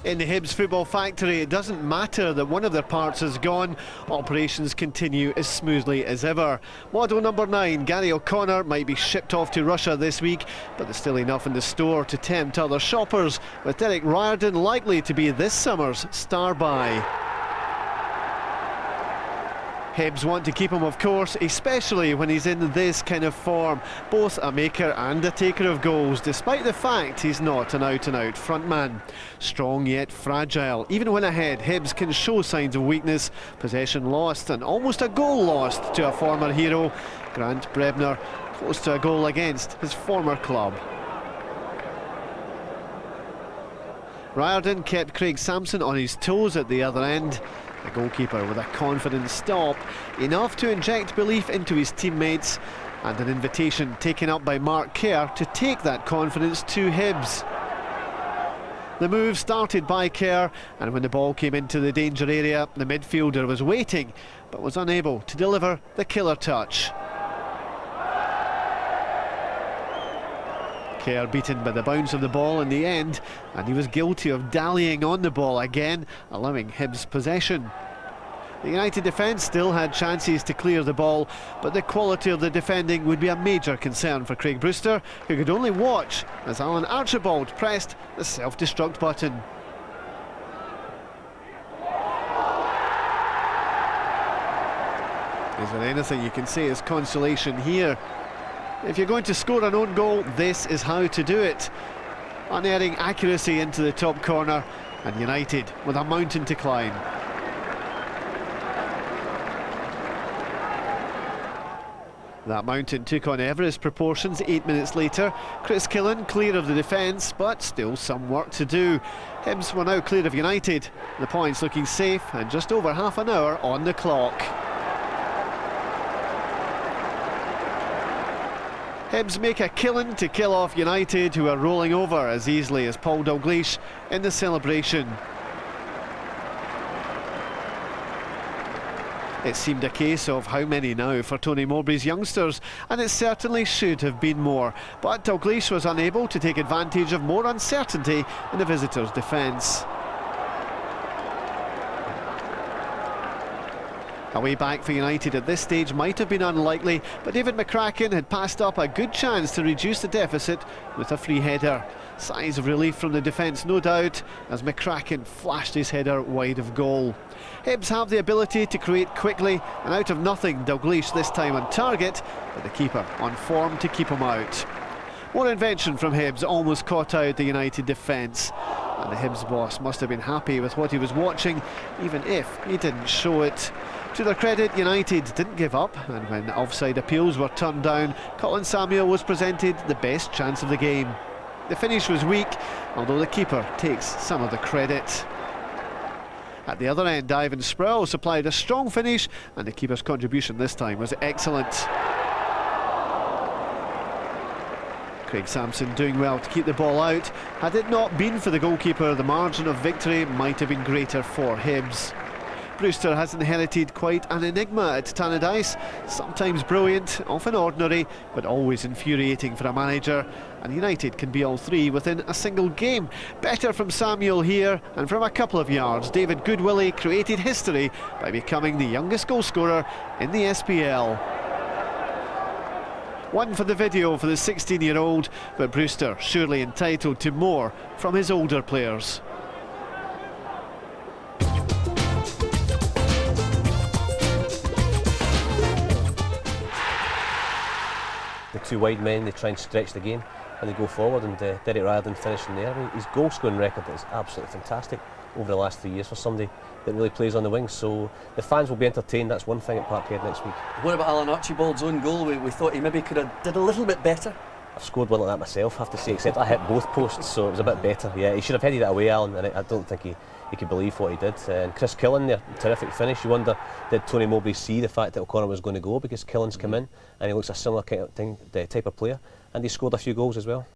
In the Hibs football factory, it doesn't matter that one of their parts is gone. Operations continue as smoothly as ever. Model number 9, Gary O'Connor, might be shipped off to Russia this week, but there's still enough in the store to tempt other shoppers, with Derek Riordan likely to be this summer's star buy. Hibs want to keep him, of course, especially when he's in this kind of form. Both a maker and a taker of goals, despite the fact he's not an out-and-out frontman. Strong yet fragile. Even when ahead, Hibs can show signs of weakness. Possession lost and almost a goal lost to a former hero. Grant Brebner close to a goal against his former club. Riordan kept Craig Sampson on his toes at the other end. The goalkeeper with a confident stop, enough to inject belief into his teammates, and an invitation taken up by Mark Kerr to take that confidence to Hibs. The move started by Kerr, and when the ball came into the danger area, the midfielder was waiting, but was unable to deliver the killer touch. Kerr beaten by the bounce of the ball in the end, and he was guilty of dallying on the ball again, allowing Hibs possession. The United defence still had chances to clear the ball, but the quality of the defending would be a major concern for Craig Brewster, who could only watch as Alan Archibald pressed the self-destruct button. Is there anything you can say as consolation here? If you're going to score an own goal, this is how to do it. Unerring accuracy into the top corner, and United with a mountain to climb. That mountain took on Everest proportions 8 minutes later. Chris Killen clear of the defence, but still some work to do. Hibs were now clear of United. The points looking safe, and just over half an hour on the clock. Hibs make a killing to kill off United, who are rolling over as easily as Paul Dalglish in the celebration. It seemed a case of how many now for Tony Mowbray's youngsters, and it certainly should have been more. But Dalglish was unable to take advantage of more uncertainty in the visitors' defence. A way back for United at this stage might have been unlikely, but David McCracken had passed up a good chance to reduce the deficit with a free header. Sighs of relief from the defence, no doubt, as McCracken flashed his header wide of goal. Hibs have the ability to create quickly, and out of nothing, Dalglish this time on target, but the keeper on form to keep him out. More invention from Hibs almost caught out the United defence, and the Hibs boss must have been happy with what he was watching, even if he didn't show it. To their credit, United didn't give up, and when offside appeals were turned down, Colin Samuel was presented the best chance of the game. The finish was weak, although the keeper takes some of the credit. At the other end, Ivan Sproul supplied a strong finish, and the keeper's contribution this time was excellent. Craig Sampson doing well to keep the ball out. Had it not been for the goalkeeper, the margin of victory might have been greater for Hibs. Brewster has inherited quite an enigma at Tannadice, sometimes brilliant, often ordinary, but always infuriating for a manager, and United can be all three within a single game. Better from Samuel here, and from a couple of yards, David Goodwillie created history by becoming the youngest goalscorer in the SPL. One for the video for the 16-year-old, but Brewster surely entitled to more from his older players. The two wide men, they try and stretch the game and they go forward, and Derek Riordan finishing there. I mean, his goal scoring record is absolutely fantastic over the last 3 years for somebody that really plays on the wings, so the fans will be entertained. That's one thing at Parkhead next week. What about Alan Archibald's own goal? We thought he maybe could have did a little bit better. I've scored one like that myself, I have to say, except I hit both posts, so it was a bit better. Yeah, he should have headed it away, Alan, and I don't think he could believe what he did. And Chris Killen there, terrific finish. You wonder, did Tony Mowbray see the fact that O'Connor was going to go, because Killen's come in and he looks a similar kind of thing, the type of player, and he scored a few goals as well.